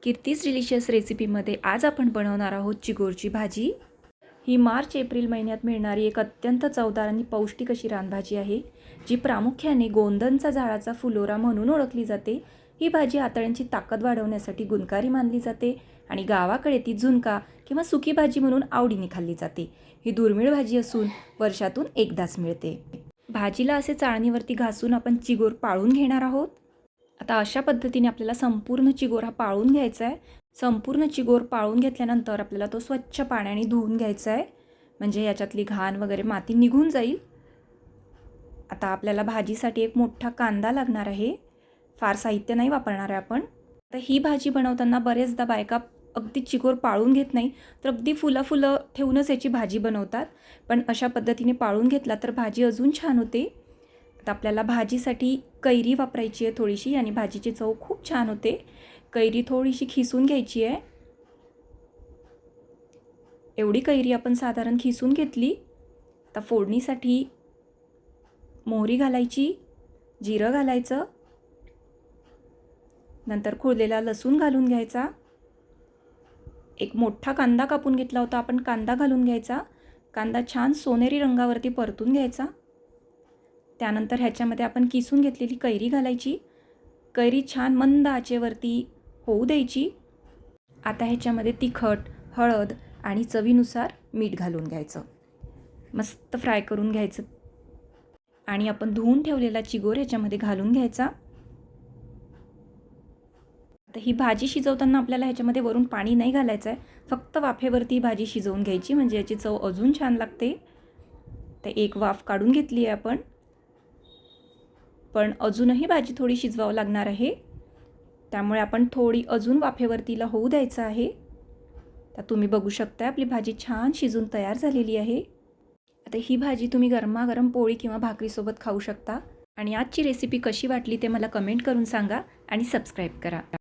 Kirti's delicious रेसिपीमध्ये आज आपण बनवणार आहोत चिगोरची भाजी। ही मार्च-एप्रिल महिन्यात मिळणारी एक अत्यंत चवदार आणि पौष्टिक अशी रानभाजी आहे, जी प्रामुख्याने गोंदनचा झाडाचा फुलोरा म्हणून ओळखली जाते। ही भाजी आतड्यांची ताकद वाढवण्यासाठी गुणकारी मानली जाते आणि गावाकडे ती झुणका किंवा सुकी भाजी म्हणून आवडीने खाल्ली जाते। ही दुर्मिळ भाजी असून वर्षातून एकदाच मिळते। भाजीला असे चाळणीवरती घासून आपण चिगोर पाळून घेणार आहोत। आता अशा पद्धतीने आपल्याला संपूर्ण चिगोर हा पाळून घ्यायचा आहे। संपूर्ण चिगोर पाळून घेतल्यानंतर आपल्याला तो स्वच्छ पाण्याने धुवून घ्यायचा आहे, म्हणजे याच्यातली घाण वगैरे माती निघून जाईल। आता आपल्याला भाजीसाठी एक मोठा कांदा लागणार आहे। फार साहित्य नाही वापरणार आहे आपण। तर ही भाजी बनवताना बरेचदा बायका अगदी चिगोर पाळून घेत नाही, तर अगदी फुलं ठेवूनच याची भाजी बनवतात। पण अशा पद्धतीने पाळून घेतला तर भाजी अजून छान होते। आता आपल्याला भाजीसाठी कैरी वापरायची आहे थोडीशी, आणि भाजीची चव खूप छान होते। कैरी थोडीशी खिसून घ्यायची आहे। एवढी कैरी आपण साधारण खिसून घेतली। आता फोडणीसाठी मोहरी घालायची, जिरं घालायचं, नंतर खोडलेला लसूण घालून घ्यायचा। एक मोठा कांदा कापून घेतला होता आपण, कांदा घालून घ्यायचा। कांदा छान सोनेरी रंगावरती परतून घ्यायचा। त्यानंतर ह्याच्यामध्ये आपण किसून घेतलेली कैरी घालायची। कैरी छान मंद आचेवरती होऊ द्यायची। आता ह्याच्यामध्ये तिखट, हळद आणि चवीनुसार मीठ घालून घ्यायचं। मस्त फ्राय करून घ्यायचं आणि आपण धुवून ठेवलेला चिगोर ह्याच्यामध्ये घालून घ्यायचा। आता ही भाजी शिजवताना आपल्याला ह्याच्यामध्ये वरून पाणी नाही घालायचं आहे, फक्त वाफेवरती भाजी शिजवून घ्यायची, म्हणजे याची चव अजून छान लागते। तर एक वाफ काढून घेतली आहे आपण, पण अजूनही भाजी थोडी शिजवावं लागणार आहे, त्यामुळे आपण थोडी अजून वाफेवरतीला होऊ द्यायचं आहे। तर तुम्ही बघू शकता आपली भाजी छान शिजून तयार झालेली आहे। आता ही भाजी तुम्ही गरमागरम पोळी किंवा भाकरीसोबत खाऊ शकता। आणि आजची रेसिपी कशी वाटली ते मला कमेंट करून सांगा आणि सबस्क्राईब करा।